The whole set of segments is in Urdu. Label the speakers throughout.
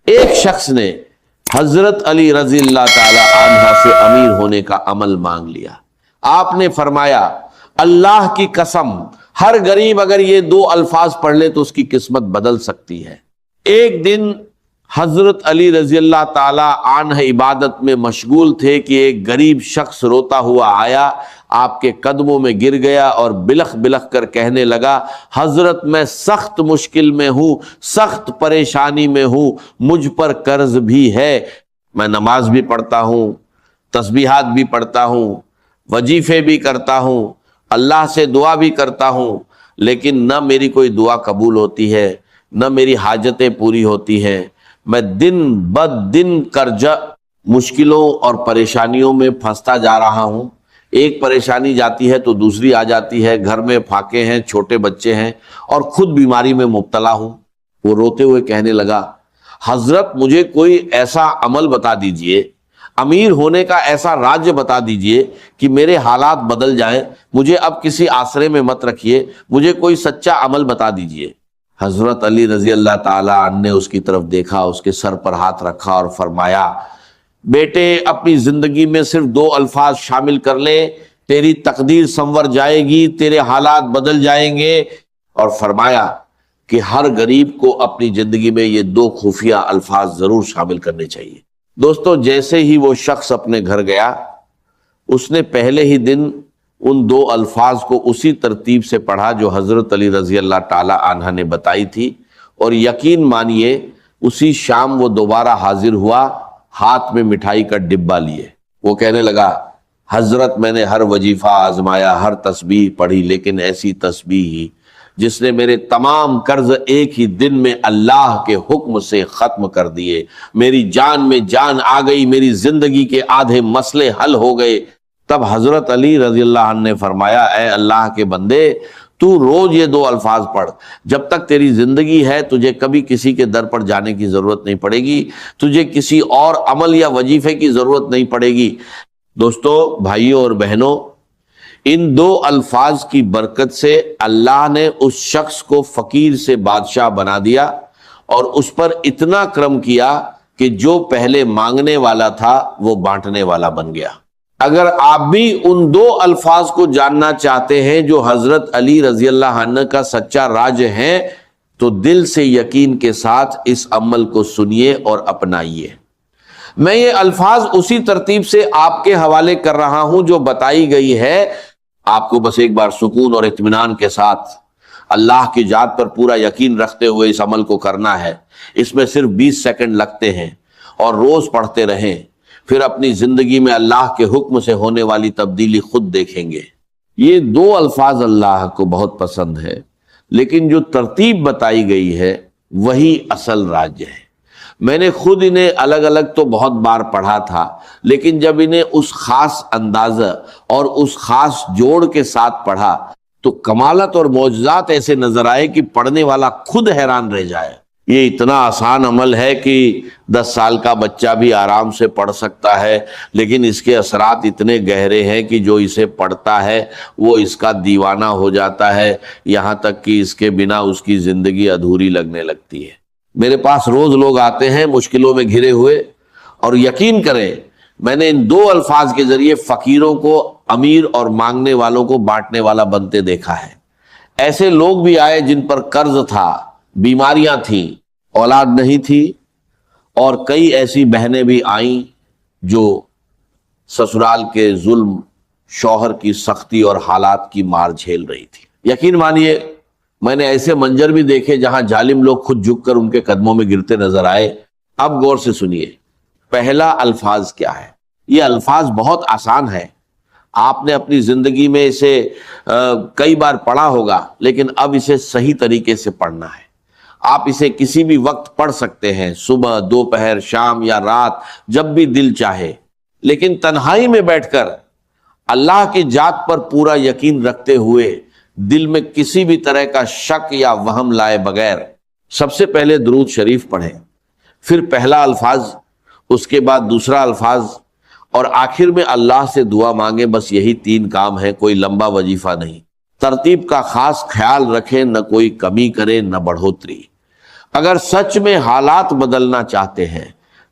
Speaker 1: ایک شخص نے حضرت علی رضی اللہ تعالی عنہ سے امیر ہونے کا عمل مانگ لیا۔ آپ نے فرمایا اللہ کی قسم، ہر غریب اگر یہ دو الفاظ پڑھ لے تو اس کی قسمت بدل سکتی ہے۔ ایک دن حضرت علی رضی اللہ تعالی عنہ عبادت میں مشغول تھے کہ ایک غریب شخص روتا ہوا آیا، آپ کے قدموں میں گر گیا اور بلخ بلخ کر کہنے لگا، حضرت میں سخت مشکل میں ہوں، سخت پریشانی میں ہوں، مجھ پر قرض بھی ہے، میں نماز بھی پڑھتا ہوں، تسبیحات بھی پڑھتا ہوں، وظیفے بھی کرتا ہوں، اللہ سے دعا بھی کرتا ہوں، لیکن نہ میری کوئی دعا قبول ہوتی ہے، نہ میری حاجتیں پوری ہوتی ہیں، میں دن بد دن قرضہ مشکلوں اور پریشانیوں میں پھنستا جا رہا ہوں۔ ایک پریشانی جاتی ہے تو دوسری آ جاتی ہے، گھر میں پھاقے ہیں، چھوٹے بچے ہیں اور خود بیماری میں مبتلا ہوں۔ وہ روتے ہوئے کہنے لگا، حضرت مجھے کوئی ایسا عمل بتا دیجئے، امیر ہونے کا ایسا راج بتا دیجئے کہ میرے حالات بدل جائیں، مجھے اب کسی آسرے میں مت رکھیے، مجھے کوئی سچا عمل بتا دیجئے۔ حضرت علی رضی اللہ تعالی عنہ نے اس کی طرف دیکھا، اس کے سر پر ہاتھ رکھا اور فرمایا، بیٹے اپنی زندگی میں صرف دو الفاظ شامل کر لے، تیری تقدیر سنور جائے گی، تیرے حالات بدل جائیں گے۔ اور فرمایا کہ ہر غریب کو اپنی زندگی میں یہ دو خفیہ الفاظ ضرور شامل کرنے چاہیے۔ دوستو، جیسے ہی وہ شخص اپنے گھر گیا، اس نے پہلے ہی دن ان دو الفاظ کو اسی ترتیب سے پڑھا جو حضرت علی رضی اللہ تعالی عنہ نے بتائی تھی، اور یقین مانیے اسی شام وہ دوبارہ حاضر ہوا، ہاتھ میں مٹھائی کا ڈبہ لیے۔ وہ کہنے لگا، حضرت میں نے ہر وظیفہ آزمایا، ہر تسبیح پڑھی، لیکن ایسی تسبیح ہی جس نے میرے تمام قرض ایک ہی دن میں اللہ کے حکم سے ختم کر دیے، میری جان میں جان آ گئی، میری زندگی کے آدھے مسئلے حل ہو گئے۔ تب حضرت علی رضی اللہ عنہ نے فرمایا، اے اللہ کے بندے، تو روز یہ دو الفاظ پڑھ، جب تک تیری زندگی ہے تجھے کبھی کسی کے در پر جانے کی ضرورت نہیں پڑے گی، تجھے کسی اور عمل یا وظیفے کی ضرورت نہیں پڑے گی۔ دوستو، بھائیوں اور بہنوں، ان دو الفاظ کی برکت سے اللہ نے اس شخص کو فقیر سے بادشاہ بنا دیا اور اس پر اتنا کرم کیا کہ جو پہلے مانگنے والا تھا وہ بانٹنے والا بن گیا۔ اگر آپ بھی ان دو الفاظ کو جاننا چاہتے ہیں جو حضرت علی رضی اللہ عنہ کا سچا راج ہے، تو دل سے یقین کے ساتھ اس عمل کو سنیے اور اپنائیے۔ میں یہ الفاظ اسی ترتیب سے آپ کے حوالے کر رہا ہوں جو بتائی گئی ہے، آپ کو بس ایک بار سکون اور اطمینان کے ساتھ اللہ کی ذات پر پورا یقین رکھتے ہوئے اس عمل کو کرنا ہے۔ اس میں صرف 20 سیکنڈ لگتے ہیں اور روز پڑھتے رہیں، پھر اپنی زندگی میں اللہ کے حکم سے ہونے والی تبدیلی خود دیکھیں گے۔ یہ دو الفاظ اللہ کو بہت پسند ہے، لیکن جو ترتیب بتائی گئی ہے وہی اصل راج ہے۔ میں نے خود انہیں الگ الگ تو بہت بار پڑھا تھا، لیکن جب انہیں اس خاص اندازہ اور اس خاص جوڑ کے ساتھ پڑھا تو کمالت اور معجزات ایسے نظر آئے کہ پڑھنے والا خود حیران رہ جائے۔ یہ اتنا آسان عمل ہے کہ 10 سال کا بچہ بھی آرام سے پڑھ سکتا ہے، لیکن اس کے اثرات اتنے گہرے ہیں کہ جو اسے پڑھتا ہے وہ اس کا دیوانہ ہو جاتا ہے، یہاں تک کہ اس کے بنا اس کی زندگی ادھوری لگنے لگتی ہے۔ میرے پاس روز لوگ آتے ہیں مشکلوں میں گھرے ہوئے، اور یقین کریں میں نے ان دو الفاظ کے ذریعے فقیروں کو امیر اور مانگنے والوں کو بانٹنے والا بنتے دیکھا ہے۔ ایسے لوگ بھی آئے جن پر قرض تھا، بیماریاں تھیں، اولاد نہیں تھی، اور کئی ایسی بہنیں بھی آئیں جو سسرال کے ظلم، شوہر کی سختی اور حالات کی مار جھیل رہی تھی۔ یقین مانیے میں نے ایسے منظر بھی دیکھے جہاں ظالم لوگ خود جھک کر ان کے قدموں میں گرتے نظر آئے۔ اب غور سے سنیے، پہلا الفاظ کیا ہے؟ یہ الفاظ بہت آسان ہے، آپ نے اپنی زندگی میں اسے کئی بار پڑھا ہوگا، لیکن اب اسے صحیح طریقے سے پڑھنا ہے۔ آپ اسے کسی بھی وقت پڑھ سکتے ہیں، صبح، دوپہر، شام یا رات، جب بھی دل چاہے، لیکن تنہائی میں بیٹھ کر اللہ کی ذات پر پورا یقین رکھتے ہوئے، دل میں کسی بھی طرح کا شک یا وہم لائے بغیر سب سے پہلے درود شریف پڑھیں، پھر پہلا الفاظ، اس کے بعد دوسرا الفاظ، اور آخر میں اللہ سے دعا مانگیں۔ بس یہی 3 کام ہے، کوئی لمبا وظیفہ نہیں۔ ترتیب کا خاص خیال رکھیں، نہ کوئی کمی کرے نہ بڑھوتری۔ اگر سچ میں حالات بدلنا چاہتے ہیں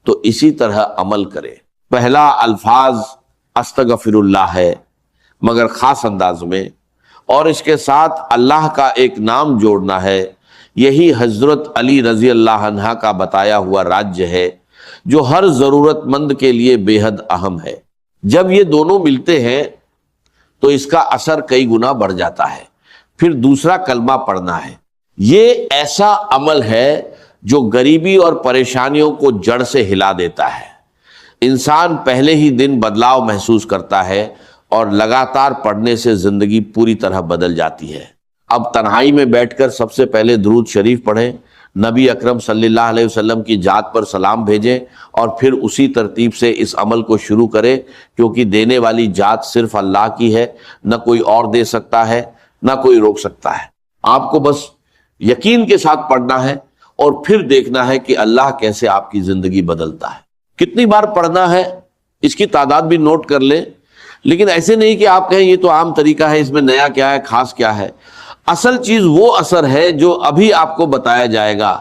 Speaker 1: تو اسی طرح عمل کرے۔ پہلا الفاظ استغفر اللہ ہے مگر خاص انداز میں، اور اس کے ساتھ اللہ کا ایک نام جوڑنا ہے۔ یہی حضرت علی رضی اللہ عنہ کا بتایا ہوا راجیہ ہے جو ہر ضرورت مند کے لیے بے حد اہم ہے۔ جب یہ دونوں ملتے ہیں تو اس کا اثر کئی گنا بڑھ جاتا ہے۔ پھر دوسرا کلمہ پڑھنا ہے۔ یہ ایسا عمل ہے جو غریبی اور پریشانیوں کو جڑ سے ہلا دیتا ہے۔ انسان پہلے ہی دن بدلاؤ محسوس کرتا ہے اور لگاتار پڑھنے سے زندگی پوری طرح بدل جاتی ہے۔ اب تنہائی میں بیٹھ کر سب سے پہلے درود شریف پڑھیں، نبی اکرم صلی اللہ علیہ وسلم کی ذات پر سلام بھیجیں، اور پھر اسی ترتیب سے اس عمل کو شروع کریں، کیونکہ دینے والی ذات صرف اللہ کی ہے، نہ کوئی اور دے سکتا ہے، نہ کوئی روک سکتا ہے۔ آپ کو بس یقین کے ساتھ پڑھنا ہے اور پھر دیکھنا ہے کہ اللہ کیسے آپ کی زندگی بدلتا ہے۔ کتنی بار پڑھنا ہے اس کی تعداد بھی نوٹ کر لیں، لیکن ایسے نہیں کہ آپ کہیں یہ تو عام طریقہ ہے، اس میں نیا کیا ہے، خاص کیا ہے۔ اصل چیز وہ اثر ہے جو ابھی آپ کو بتایا جائے گا۔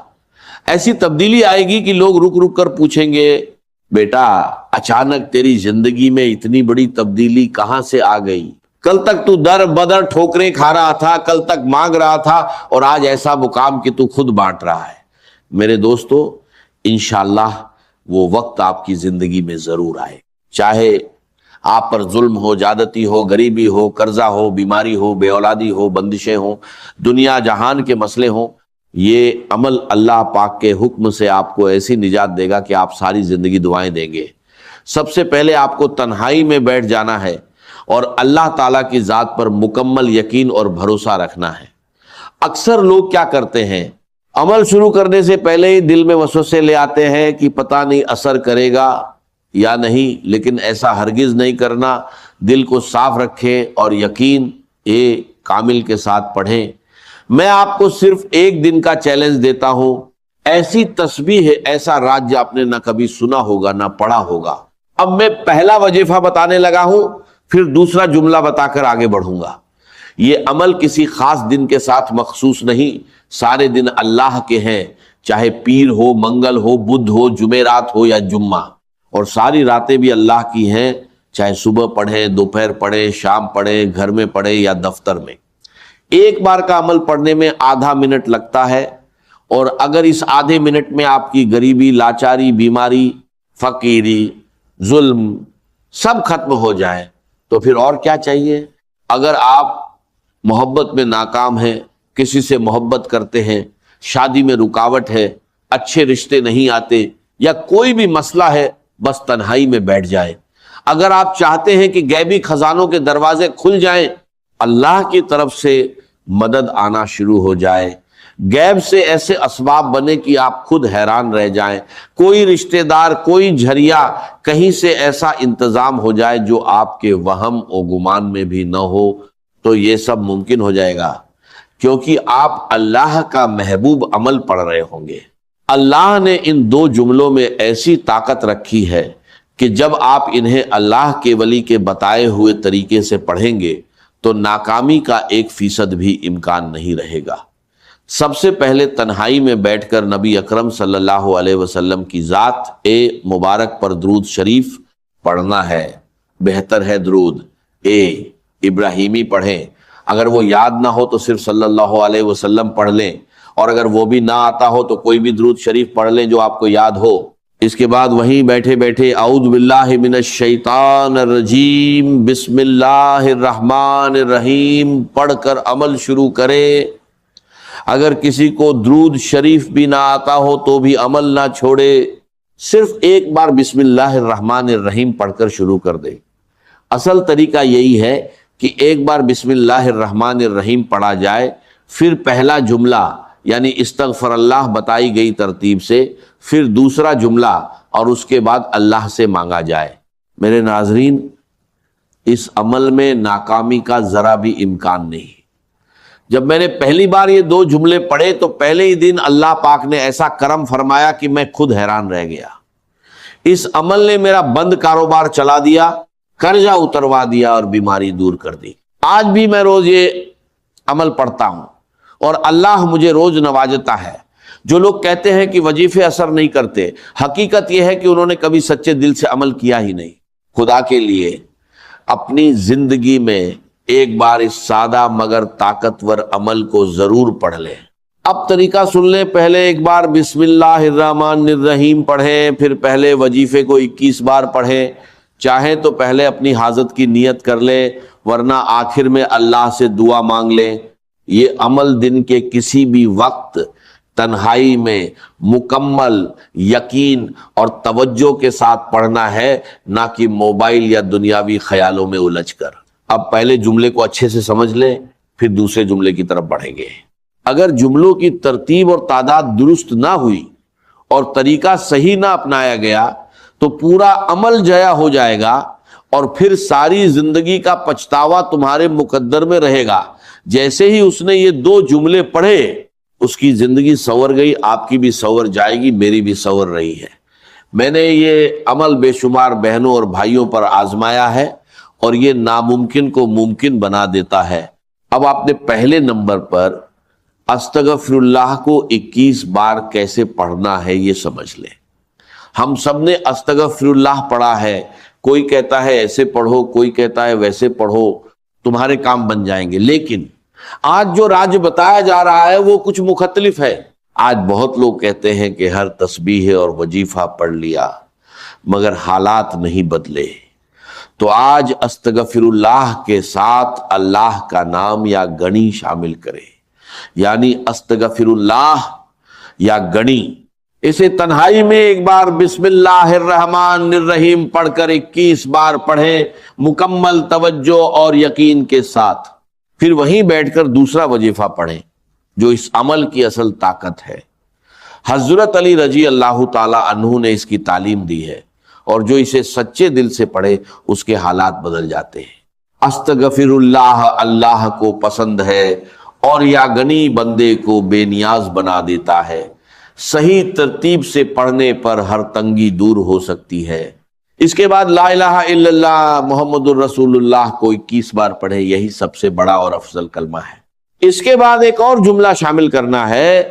Speaker 1: ایسی تبدیلی آئے گی کہ لوگ رک رک کر پوچھیں گے، بیٹا اچانک تیری زندگی میں اتنی بڑی تبدیلی کہاں سے آ گئی؟ کل تک تو در بدر ٹھوکریں کھا رہا تھا، کل تک مانگ رہا تھا، اور آج ایسا مقام کہ تو خود بانٹ رہا ہے۔ میرے دوستو، انشاءاللہ وہ وقت آپ کی زندگی میں ضرور آئے، چاہے آپ پر ظلم ہو، زیادتی ہو، غریبی ہو، قرضہ ہو، بیماری ہو، بے اولادی ہو، بندشیں ہوں، دنیا جہان کے مسئلے ہوں۔ یہ عمل اللہ پاک کے حکم سے آپ کو ایسی نجات دے گا کہ آپ ساری زندگی دعائیں دیں گے۔ سب سے پہلے آپ کو تنہائی میں بیٹھ جانا ہے اور اللہ تعالیٰ کی ذات پر مکمل یقین اور بھروسہ رکھنا ہے۔ اکثر لوگ کیا کرتے ہیں، عمل شروع کرنے سے پہلے ہی دل میں وسوسے لے آتے ہیں کہ پتہ نہیں اثر کرے گا یا نہیں، لیکن ایسا ہرگز نہیں کرنا۔ دل کو صاف رکھیں اور یقین کامل کے ساتھ پڑھیں۔ میں آپ کو صرف ایک دن کا چیلنج دیتا ہوں، ایسی تسبیح ہے، ایسا راجیہ آپ نے نہ کبھی سنا ہوگا نہ پڑھا ہوگا۔ اب میں پہلا وظیفہ بتانے لگا ہوں، پھر دوسرا جملہ بتا کر آگے بڑھوں گا۔ یہ عمل کسی خاص دن کے ساتھ مخصوص نہیں، سارے دن اللہ کے ہیں، چاہے پیر ہو، منگل ہو، بدھ ہو، جمعرات ہو یا جمعہ، اور ساری راتیں بھی اللہ کی ہیں، چاہے صبح پڑھیں، دوپہر پڑھیں، شام پڑھیں، گھر میں پڑھیں یا دفتر میں۔ ایک بار کا عمل پڑھنے میں آدھا منٹ لگتا ہے، اور اگر اس آدھے منٹ میں آپ کی غریبی، لاچاری، بیماری، فقیری، ظلم سب ختم ہو جائے تو پھر اور کیا چاہیے؟ اگر آپ محبت میں ناکام ہیں، کسی سے محبت کرتے ہیں، شادی میں رکاوٹ ہے، اچھے رشتے نہیں آتے، یا کوئی بھی مسئلہ ہے، بس تنہائی میں بیٹھ جائیں۔ اگر آپ چاہتے ہیں کہ غیبی خزانوں کے دروازے کھل جائیں، اللہ کی طرف سے مدد آنا شروع ہو جائے، غیب سے ایسے اسباب بنے کہ آپ خود حیران رہ جائیں، کوئی رشتہ دار، کوئی جھریا، کہیں سے ایسا انتظام ہو جائے جو آپ کے وہم و گمان میں بھی نہ ہو، تو یہ سب ممکن ہو جائے گا، کیونکہ آپ اللہ کا محبوب عمل پڑھ رہے ہوں گے۔ اللہ نے ان دو جملوں میں ایسی طاقت رکھی ہے کہ جب آپ انہیں اللہ کے ولی کے بتائے ہوئے طریقے سے پڑھیں گے تو ناکامی کا 1% بھی امکان نہیں رہے گا۔ سب سے پہلے تنہائی میں بیٹھ کر نبی اکرم صلی اللہ علیہ وسلم کی ذات مبارک پر درود شریف پڑھنا ہے۔ بہتر ہے درود ابراہیمی پڑھیں، اگر وہ یاد نہ ہو تو صرف صلی اللہ علیہ وسلم پڑھ لیں، اور اگر وہ بھی نہ آتا ہو تو کوئی بھی درود شریف پڑھ لیں جو آپ کو یاد ہو۔ اس کے بعد وہیں بیٹھے بیٹھے اعوذ باللہ من الشیطان الرجیم بسم اللہ الرحمن الرحیم پڑھ کر عمل شروع کرے۔ اگر کسی کو درود شریف بھی نہ آتا ہو تو بھی عمل نہ چھوڑے، صرف ایک بار بسم اللہ الرحمن الرحیم پڑھ کر شروع کر دے۔ اصل طریقہ یہی ہے کہ ایک بار بسم اللہ الرحمن الرحیم پڑھا جائے، پھر پہلا جملہ یعنی استغفر اللہ بتائی گئی ترتیب سے، پھر دوسرا جملہ، اور اس کے بعد اللہ سے مانگا جائے۔ میرے ناظرین، اس عمل میں ناکامی کا ذرا بھی امکان نہیں۔ جب میں نے پہلی بار یہ دو جملے پڑھے تو پہلے ہی دن اللہ پاک نے ایسا کرم فرمایا کہ میں خود حیران رہ گیا۔ اس عمل نے میرا بند کاروبار چلا دیا، قرضہ اتروا دیا اور بیماری دور کر دی۔ آج بھی میں روز یہ عمل پڑھتا ہوں اور اللہ مجھے روز نوازتا ہے۔ جو لوگ کہتے ہیں کہ وظیفے اثر نہیں کرتے، حقیقت یہ ہے کہ انہوں نے کبھی سچے دل سے عمل کیا ہی نہیں۔ خدا کے لیے اپنی زندگی میں ایک بار اس سادہ مگر طاقتور عمل کو ضرور پڑھ لیں۔ اب طریقہ سن لیں، پہلے ایک بار بسم اللہ الرحمن الرحیم پڑھیں، پھر پہلے وظیفے کو 21 بار پڑھیں، چاہیں تو پہلے اپنی حاجت کی نیت کر لیں، ورنہ آخر میں اللہ سے دعا مانگ لیں۔ یہ عمل دن کے کسی بھی وقت تنہائی میں مکمل یقین اور توجہ کے ساتھ پڑھنا ہے، نہ کہ موبائل یا دنیاوی خیالوں میں الجھ کر۔ اب پہلے جملے کو اچھے سے سمجھ لیں، پھر دوسرے جملے کی طرف بڑھیں گے۔ اگر جملوں کی ترتیب اور تعداد درست نہ ہوئی اور طریقہ صحیح نہ اپنایا گیا تو پورا عمل ضائع ہو جائے گا، اور پھر ساری زندگی کا پچھتاوا تمہارے مقدر میں رہے گا۔ جیسے ہی اس نے یہ 2 جملے پڑھے، اس کی زندگی سنور گئی، آپ کی بھی سنور جائے گی، میری بھی سنور رہی ہے۔ میں نے یہ عمل بے شمار بہنوں اور بھائیوں پر آزمایا ہے، اور یہ ناممکن کو ممکن بنا دیتا ہے۔ اب آپ نے پہلے نمبر پر استغفر اللہ کو 21 بار کیسے پڑھنا ہے یہ سمجھ لیں۔ ہم سب نے استغفر اللہ پڑھا ہے، کوئی کہتا ہے ایسے پڑھو، کوئی کہتا ہے ویسے پڑھو، تمہارے کام بن جائیں گے۔ لیکن آج جو راج بتایا جا رہا ہے وہ کچھ مختلف ہے۔ آج بہت لوگ کہتے ہیں کہ ہر تسبیح اور وظیفہ پڑھ لیا، مگر حالات نہیں بدلے۔ تو آج استغفر اللہ کے ساتھ اللہ کا نام یا گنی شامل کرے، یعنی استغفر اللہ یا گنی۔ اسے تنہائی میں ایک بار بسم اللہ الرحمن الرحیم پڑھ کر 21 بار پڑھیں، مکمل توجہ اور یقین کے ساتھ۔ پھر وہیں بیٹھ کر دوسرا وظیفہ پڑھیں جو اس عمل کی اصل طاقت ہے۔ حضرت علی رضی اللہ تعالی عنہ نے اس کی تعلیم دی ہے، اور جو اسے سچے دل سے پڑھے اس کے حالات بدل جاتے ہیں۔ استغفر اللہ اللہ کو پسند ہے، اور یا گنی بندے کو بے نیاز بنا دیتا ہے۔ صحیح ترتیب سے پڑھنے پر ہر تنگی دور ہو سکتی ہے۔ اس کے بعد لا الہ الا اللہ محمد الرسول اللہ کو 21 بار پڑھے، یہی سب سے بڑا اور افضل کلمہ ہے۔ اس کے بعد ایک اور جملہ شامل کرنا ہے۔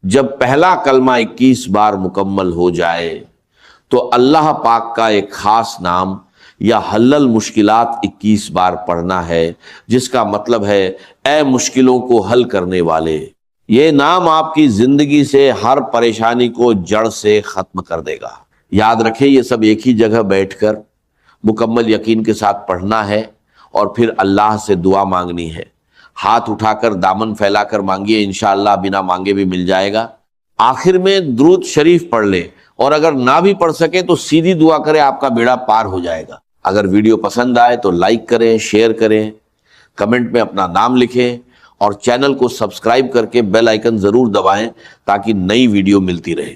Speaker 1: جب پہلا کلمہ 21 بار مکمل ہو جائے تو اللہ پاک کا ایک خاص نام یا حل المشکلات 21 بار پڑھنا ہے، جس کا مطلب ہے اے مشکلوں کو حل کرنے والے۔ یہ نام آپ کی زندگی سے ہر پریشانی کو جڑ سے ختم کر دے گا۔ یاد رکھیں، یہ سب ایک ہی جگہ بیٹھ کر مکمل یقین کے ساتھ پڑھنا ہے، اور پھر اللہ سے دعا مانگنی ہے۔ ہاتھ اٹھا کر دامن پھیلا کر مانگیے، انشاءاللہ بنا مانگے بھی مل جائے گا۔ آخر میں درود شریف پڑھ لیں، اور اگر نہ بھی پڑھ سکے تو سیدھی دعا کریں، آپ کا بیڑا پار ہو جائے گا۔ اگر ویڈیو پسند آئے تو لائک کریں، شیئر کریں، کمنٹ میں اپنا نام لکھیں، اور چینل کو سبسکرائب کر کے بیل آئیکن ضرور دبائیں تاکہ نئی ویڈیو ملتی رہے۔